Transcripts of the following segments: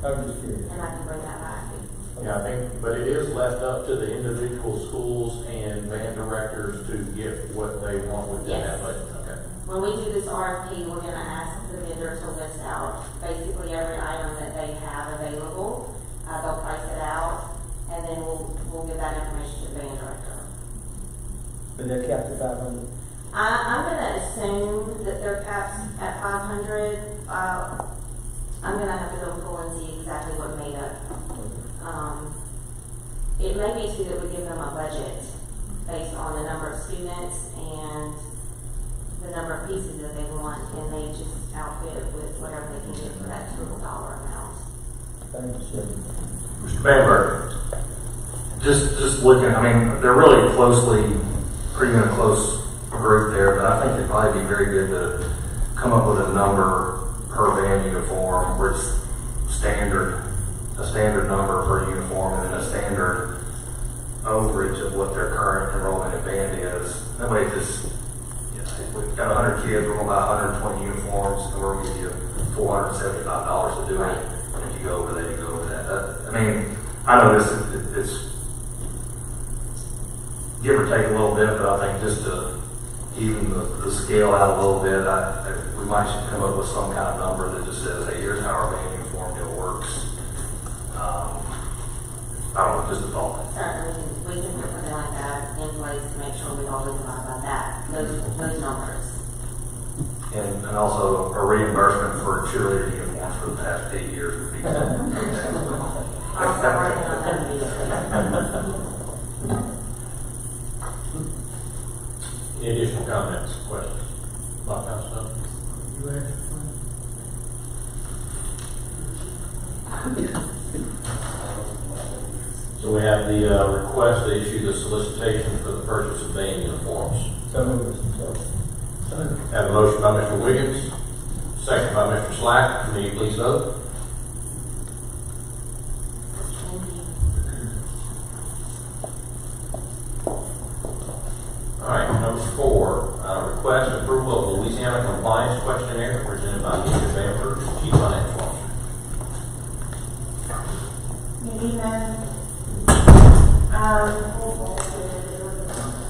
I'm just curious. and I can bring that back. Yeah, I think, but it is left up to the individual schools and band directors to get what they want within that budget. Okay. When we do this RFP, we're gonna ask the vendor to list out basically every item that they have available. They'll price it out, and then we'll give that information to the band director. But they're capped at 500. I'm gonna assume that their cap's at 500. I'm gonna have to go pull and see exactly what made up. It may be too that we give them a budget based on the number of students and the number of pieces that they want, and they just outfit it with whatever they can get for that total dollar amount. Thank you, sir. Mr. Bamberg, just looking, I mean, they're really pretty in a close group there, but I think it'd probably be very good to come up with a number per band uniform where it's a standard number per uniform, and then a standard overage of what their current enrollment in band is. That way, just, if we've got 100 kids, we're going to buy 120 uniforms, and we're going to give you $475 to do it. And if you go over that, you go over that. I mean, I know it's give or take a little bit, but I think just to even the scale out a little bit, we might should come up with some kind of number that just says, hey, here's how our band uniform deal works. I don't know, just a thought. Certainly, we can put something like that in place to make sure we always abide by that, those numbers. And also a reimbursement for cheerleader uniforms for the past 8 years would be I'll start working on that immediately. Any additional comments, questions about that stuff? So we have the request to issue the solicitation for the purchase of band uniforms. So moved, Mr. Chairman. Have a motion by Mr. Wiggins, second by Mr. Slack. Will you please vote? All right, number 4, request approval of Louisiana Compliance Questionnaire presented by Mr. Bamford, Chief Financial Officer. Good evening.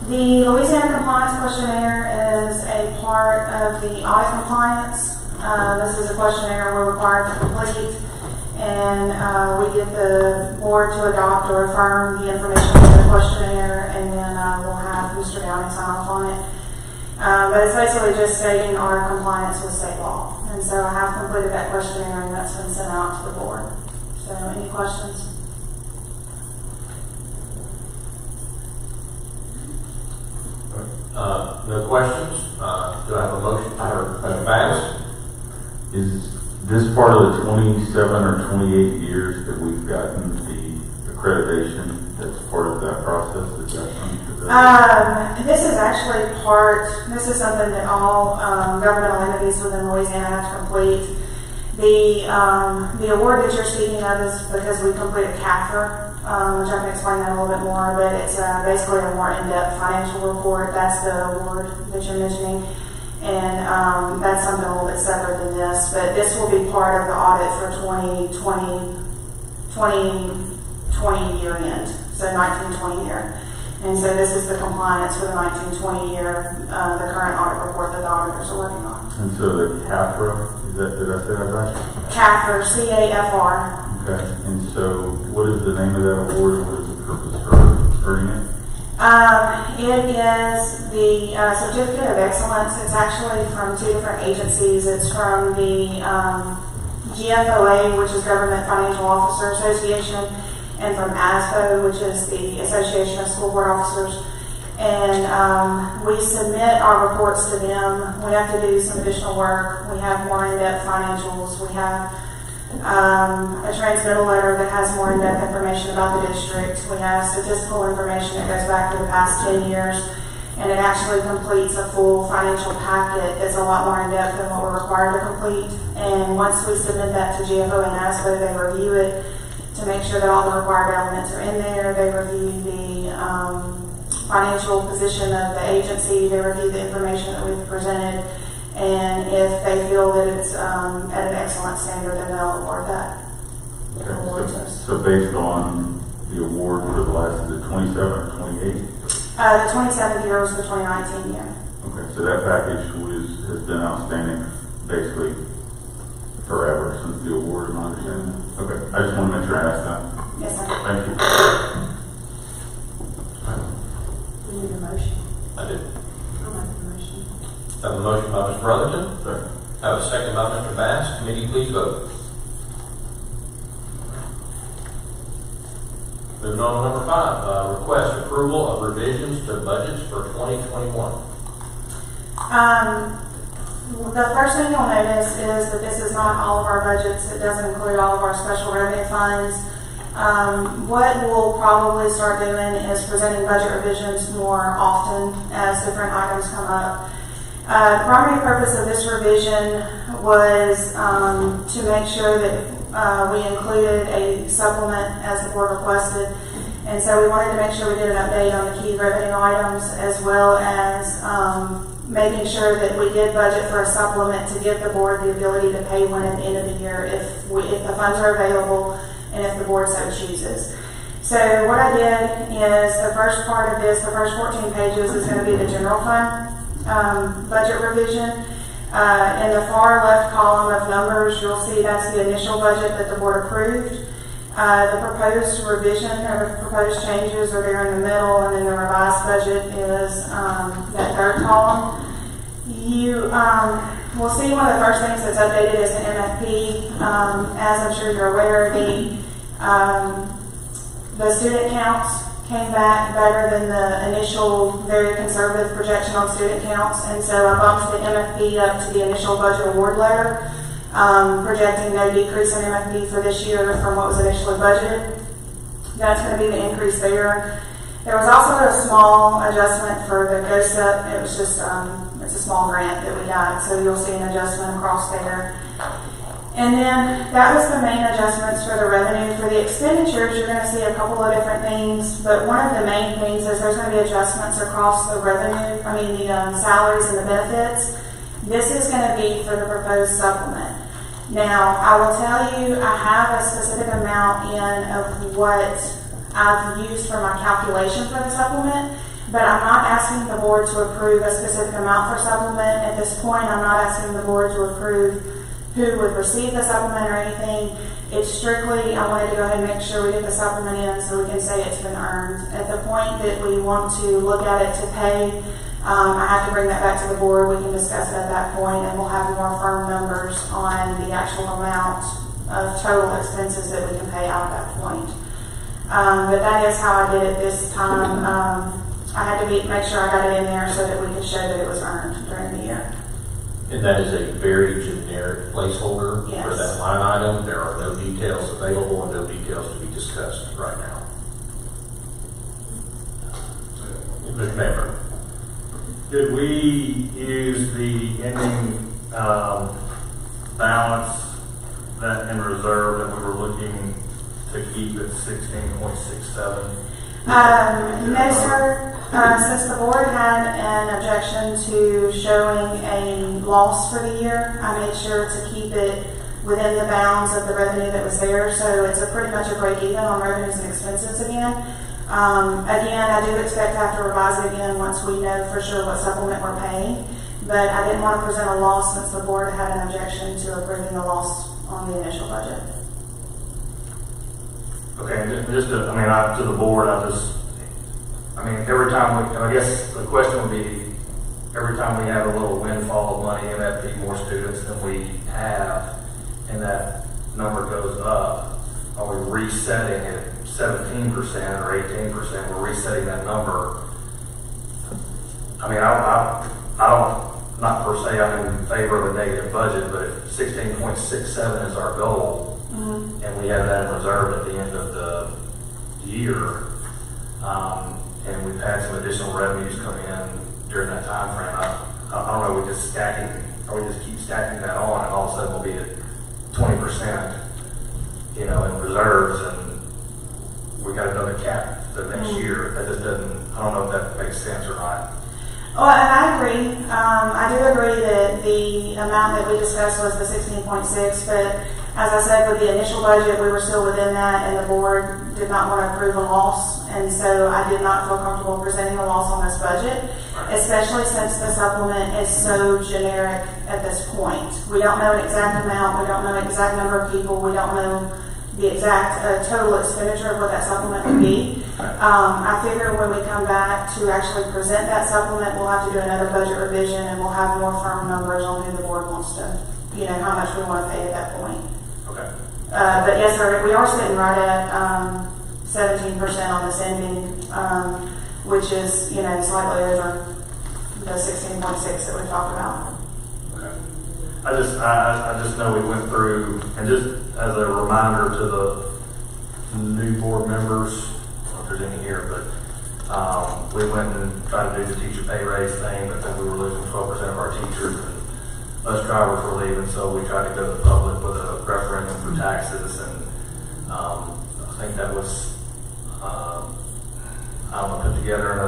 The Louisiana Compliance Questionnaire is a part of the audit compliance. This is a questionnaire we're required to complete, and we get the board to adopt or affirm the information in the questionnaire, and then we'll have Mr. Downing sign off on it. But it's basically just stating our compliance with state law. And so I have completed that questionnaire, and that's been sent out to the board. So any questions? No questions. Do I have a motion for pass? Is this part of the 27 or 28 years that we've gotten the accreditation that's part of that process? Is that something This is actually this is something that all governmental entities within Louisiana have to complete. The award that you're speaking of is because we completed CAFR, which I can explain that a little bit more, but it's basically a more in-depth financial report. That's the award that you're mentioning. And that's something a little bit separate than this, but this will be part of the audit for 2020 year end, so 1920 year. And so this is the compliance for the 1920 year, the current audit report that the auditors are working on. And so the CAFRA, did I say that right? CAFR, C-A-F-R. Okay. And so what is the name of that award and what is the purpose for earning it? It is the Certificate of Excellence. It's actually from 2 different agencies. It's from the GFOA, which is Government Financial Officer Association, and from ASFO, which is the Association of School Board Officers. And we submit our reports to them. We have to do some additional work. We have more in-depth financials. We have a transmittal letter that has more in-depth information about the district. We have statistical information that goes back to the past 10 years, and it actually completes a full financial packet that's a lot more in-depth than what we're required to complete. And once we submit that to GFO and ASFO, they review it to make sure that all the required elements are in there. They review the financial position of the agency. They review the information that we've presented. And if they feel that it's at an excellent standard, then they'll award that. So based on the award for the last, is it 27 or 28? The 27th year was the 2019 year. Okay, so that package has been outstanding basically forever since the award, am I understanding? Okay, I just want to make sure I asked that. Yes, sir. Thank you. We need a motion. I did. I'll make the motion. Have a motion by Mr. Brotherton. Sorry. Have a second by Mr. Bass. Committee, please vote. Moving on to number 5, request approval of revisions to budgets for 2021. The first thing you'll notice is that this is not all of our budgets. It doesn't include all of our special revenue funds. What we'll probably start doing is presenting budget revisions more often as different items come up. The primary purpose of this revision was to make sure that we included a supplement as the board requested. And so we wanted to make sure we did an update on the key revenue items, as well as making sure that we did budget for a supplement to give the board the ability to pay one at the end of the year if the funds are available and if the board so chooses. So what I did is the first part of this, the first 14 pages, is going to be the general fund budget revision. In the far left column of numbers, you'll see that's the initial budget that the board approved. The proposed revision or proposed changes are there in the middle, and then the revised budget is that third column. You will see one of the first things that's updated is the MFP. As I'm sure you're aware, the student counts came back better than the initial very conservative projection on student counts, and so I bumped the MFP up to the initial budget award letter, projecting no decrease in MFP for this year from what was initially budgeted. That's going to be the increase there. There was also a small adjustment for the GOSEP. It was just it's a small grant that we got, so you'll see an adjustment across there. And then that was the main adjustments for the revenue. For the expenditures, you're going to see a couple of different things, but one of the main things is there's going to be adjustments across the revenue, the salaries and the benefits. This is going to be for the proposed supplement. Now, I will tell you, I have a specific amount of what I've used for my calculation for the supplement, but I'm not asking the board to approve a specific amount for supplement. At this point, I'm not asking the board to approve who would receive the supplement or anything. It's strictly, I wanted to go ahead and make sure we get the supplement in so we can say it's been earned. At the point that we want to look at it to pay, I have to bring that back to the board. We can discuss it at that point, and we'll have more firm numbers on the actual amount of total expenses that we can pay out at that point. But that is how I did it this time. I had to make sure I got it in there so that we could show that it was earned during the year. And that is a very generic placeholder Yes. for that line item. There are no details available and no details to be discussed right now. Mr. Member. Did we use the ending balance that in reserve that we were looking to keep at 16.67? No, sir. Since the board had an objection to showing a loss for the year, I made sure to keep it within the bounds of the revenue that was there. So it's pretty much a break even on revenues and expenses again. Again, I do expect to have to revise it again once we know for sure what supplement we're paying. But I didn't want to present a loss since the board had an objection to approving the loss on the initial budget. Okay, just to, to the board, every time I guess the question would be, every time we have a little windfall of money, MFP, more students than we have, and that number goes up, are we resetting it 17% or 18%? We're resetting that number. I don't, not per se, I'm in favor of a negative budget, but if 16.67 is our goal, and we have that in reserve at the end of the year, and we've had some additional revenues come in during that time frame, I don't know, we just keep stacking that on, and all of a sudden we'll be at 20%, in reserves, and we got another cap the next year. That just doesn't, I don't know if that makes sense or not. Well, and I agree. I do agree that the amount that we discussed was the 16.6, but As I said, with the initial budget, we were still within that, and the board did not want to approve a loss, and so I did not feel comfortable presenting a loss on this budget, especially since the supplement is so generic at this point. We don't know an exact amount, we don't know an exact number of people, we don't know the exact total expenditure of what that supplement would be. I figure when we come back to actually present that supplement, we'll have to do another budget revision, and we'll have more firm numbers on who the board wants to, how much we want to pay at that point. Okay. But yes, sir, we are sitting right at 17% on this ending, which is, slightly over the 16.6 that we talked about. Okay. I just know we went through, and just as a reminder to the new board members, I don't know if there's any here, but we went and tried to do the teacher pay raise thing, but then we were losing 12% of our teachers, and us drivers were leaving, so we tried to go to the public with a referendum for taxes, and I think that was, put together in a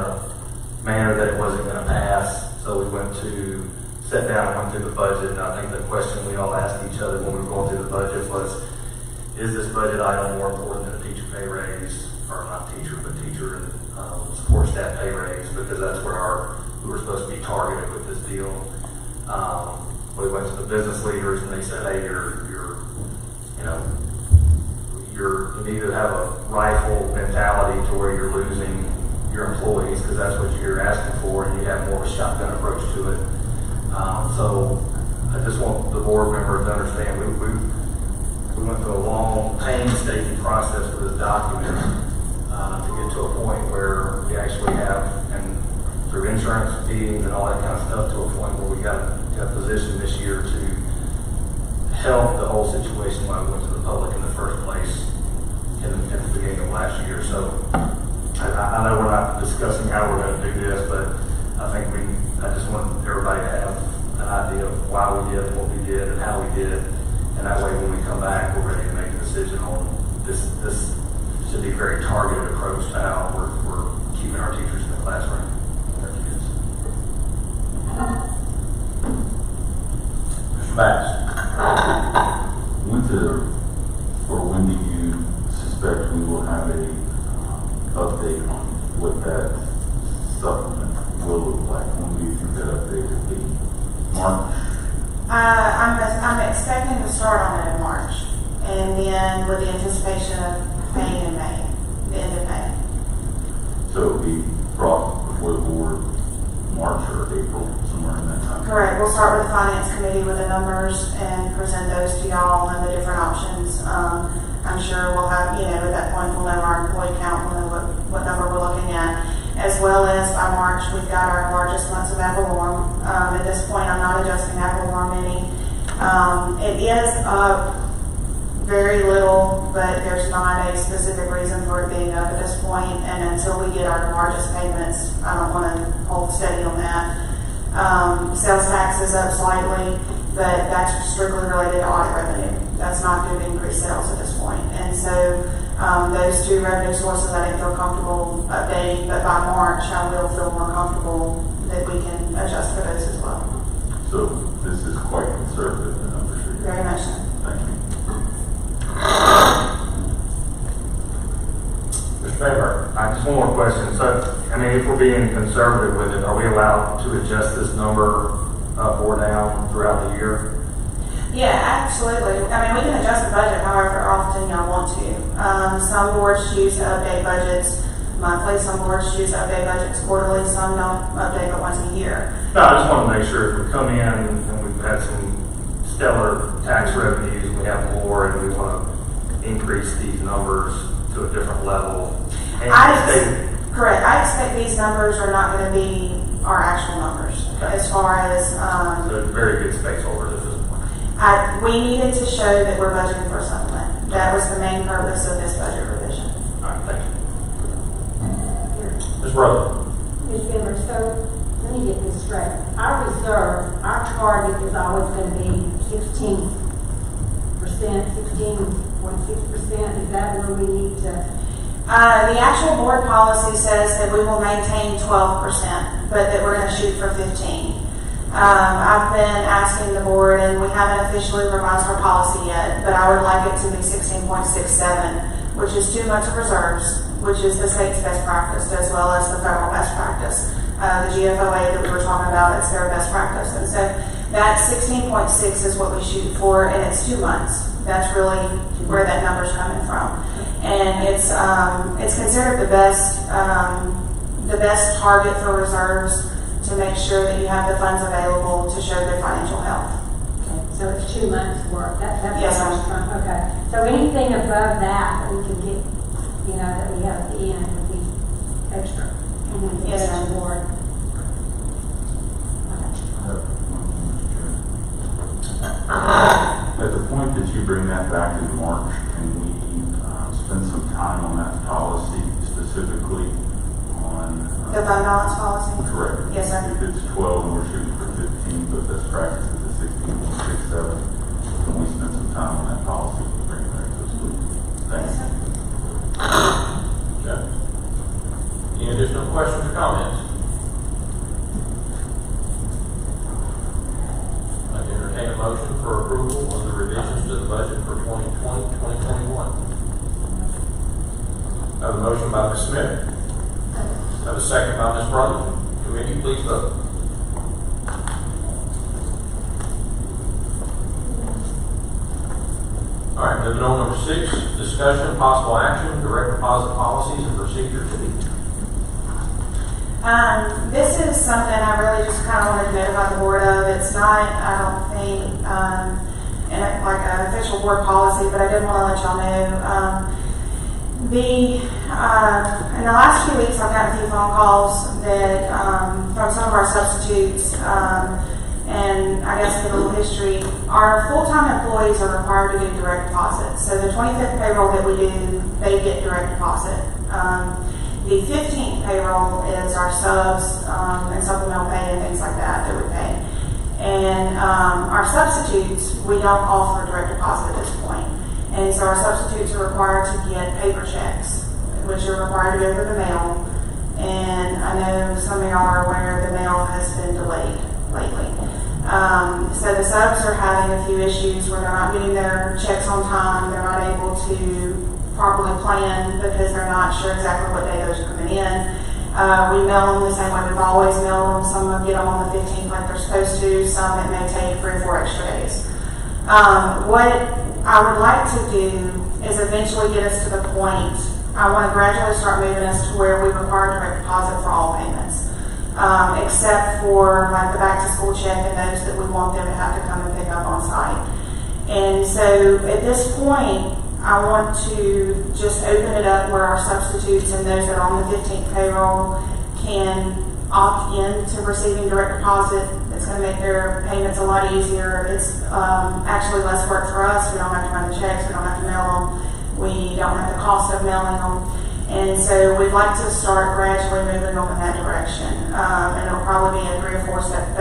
manner that it wasn't going to pass, so we went to sit down and went through the budget, and I think the question we all asked each other when we were going through the budget was, is this budget item more important than a teacher pay raise, or not teacher, but teacher and support staff pay raise, because that's where we were supposed to be targeted with this deal. We went to the business leaders and they said, hey, you need to have a rifle mentality to where you're losing your employees, because that's what you're asking for, and you have more of a shotgun approach to it. So I just want the board members to understand we went through a long, painstaking process with this document to get to a point where we actually have, and through insurance fees and all that kind of stuff, to a point where we got a position this year to help the whole situation when we went to the public in the first place at the beginning of last year. So I know we're not discussing how we're going to do this, but I just want everybody to have an idea of why we did what we did and how we did it. And that way when we come back, we're ready to make a decision on this. This should be a very targeted approach to how we're keeping our teachers in the classroom. Mr. Bass. When do you suspect we will have a update on what that supplement will look like? When do you think that update will be? March? I'm expecting to start on it in March, and then with the anticipation of paying in May, the end of May. So it'll be brought before the board March or April, somewhere in that time? Correct. We'll start with the finance committee with the numbers and present those to y'all and the different options. I'm sure we'll have, at that point we'll know our employee count, we'll know what number we're looking at, as well as by March we've got our largest months of ad valorem. At this point I'm not adjusting ad valorem any. It is up very little, but there's not a specific reason for it being up at this point, and until we get our largest payments, I don't want to hold steady on that. Sales tax is up slightly, but that's strictly related to audit revenue. That's not due to increased sales at this point. And so those two revenue sources I didn't feel comfortable updating, but by March I will feel more comfortable that we can adjust for those as well. So this is quite conservative, the numbers you're Very much so. Thank you. Mr. Faber. Just one more question. So, if we're being conservative with it, are we allowed to adjust this number up or down throughout the year? Yeah, absolutely. We can adjust the budget however often y'all want to. Some boards choose to update budgets monthly, some boards choose to update budgets quarterly, some don't update but once a year. No, I just want to make sure if we come in and we've had some stellar tax revenues, and we have more, and we want to increase these numbers to a different level. And Correct. I expect these numbers are not going to be our actual numbers as far as. So very good space holders at this point. We needed to show that we're budgeting for a supplement. That was the main purpose of this budget revision. All right, thank you. Ms. Brother. Ms. Bimmer, so let me get this straight. Our reserve, our target is always going to be 16%, 16.6%. Is that where we need to? The actual board policy says that we will maintain 12%, but that we're going to shoot for 15%. I've been asking the board, and we haven't officially revised our policy yet, but I would like it to be 16.67, which is 2 months of reserves, which is the state's best practice as well as the federal best practice. The GFOA that we were talking about, it's their best practice. And so that 16.6 is what we shoot for, and it's 2 months. That's really where that number's coming from. And it's considered the best target for reserves to make sure that you have the funds available to show good financial health. Okay, so it's 2 months work. That's Yes, what I was ma'am. trying- Okay. So anything above that we can get, that we have at the end would be extra. Yes, ma'am. Board. At the point that you bring that back in March, can we spend some time on that policy, specifically on? The fund balance policy? Correct. Yes, sir. If it's 12 and we're shooting for 15, but best practice is a 16.67, can we spend some time on that policy and bring it back to the school? Thanks. Yes, sir. Okay. Any additional questions or comments? I'd entertain a motion for approval of the revisions to the budget for 2020-2021. I have a motion by Ms. Smith. I have a second by Ms. Brotherton. Committee, please vote. All right, moving on, number 6, discussion, possible action, direct deposit policies and procedures. This is something I really just kind of wanted to notify the board of. It's not, I don't think, like an official board policy, but I did want to let y'all know. In the last few weeks, I've gotten a few phone calls that from some of our substitutes, and I guess to give a little history, our full-time employees are required to do direct deposit. So the 25th payroll that we do, they get direct deposit. The 15th payroll is our subs and supplemental pay and things like that we pay. And our substitutes, we don't offer direct deposit at this point. And so our substitutes are required to get paper checks, which are required to go through the mail. And I know some of y'all are aware the mail has been delayed lately. So the subs are having a few issues where they're not getting their checks on time. They're not able to properly plan because they're not sure exactly what day those are coming in. We mail them the same way we've always mailed them. Some of them get them on the 15th like they're supposed to. Some it may take 3 or 4 extra days. What I would like to do is eventually get us to the point, I want to gradually start moving us to where we require direct deposit for all payments, except for like the back to school check and those that we want them to have to come and pick up on site. And so at this point, I want to just open it up where our substitutes and those that are on the 15th payroll can opt in to receiving direct deposit. It's going to make their payments a lot easier. It's actually less work for us. We don't have to run the checks. We don't have to mail them. We don't have the cost of mailing them. And so we'd like to start gradually moving them in that direction. And it'll probably be a 3 or 4 step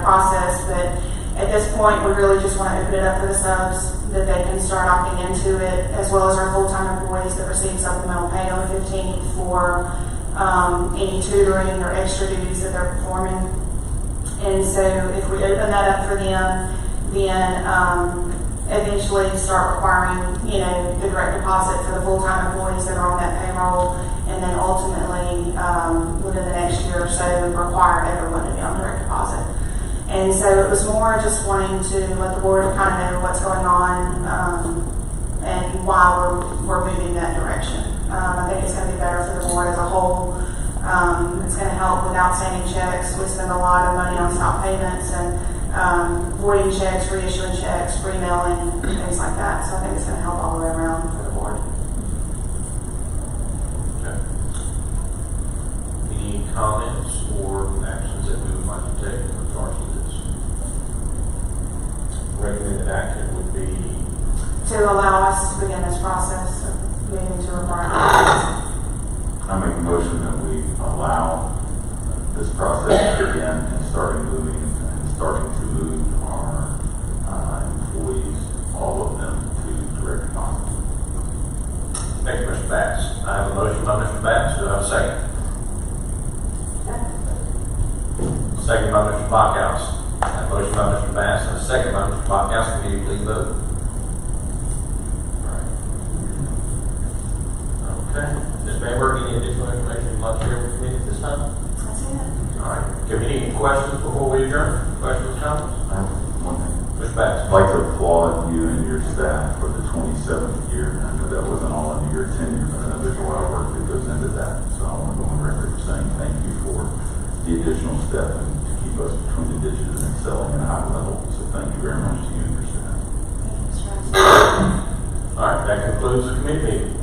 process, but at this point, we really just want to open it up for the subs that they can start opting into it, as well as our full-time employees that receive supplemental pay on the 15th for any tutoring or extra duties that they're performing. And so if we open that up for them, then eventually start requiring, the direct deposit for the full-time employees that are on that payroll, and then ultimately within the next year or so require everyone to be on direct deposit. And so it was more just wanting to let the board kind of know what's going on and why we're moving that direction. I think it's going to be better for the board as a whole. It's going to help with outstanding checks. We spend a lot of money on stop payments and voiding checks, reissuing checks, remailing, things like that. So I think it's going to help all the way around for the board. Okay. Any comments or actions that we would like to take in regards to this? Recommended action would be To allow us to begin this process of moving to requirements. I make a motion that we allow this process to begin and starting to move our employees, all of them, to direct deposit. Thank you, Mr. Bass. I have a motion by Mr. Bass. Do I have a second? Second by Mr. Backhouse. Motion by Mr. Bass and a second by Mr. Bach. Council committee, please vote. Okay. Ms. Bamberg, any additional information you'd like to share with the committee at this time? That's it. All right. Committee, any questions before we adjourn? Questions, comments? I have one thing. Mr. Bass. I'd like to applaud you and your staff for the 27th year. I know that wasn't all under your tenure, but I know there's a lot of work that goes into that. So I want to go on record saying thank you for the additional step and to keep us between the ditches and excelling at a high level. So thank you very much to you and your staff. Thank you, Mr. President. All right, that concludes the committee meeting.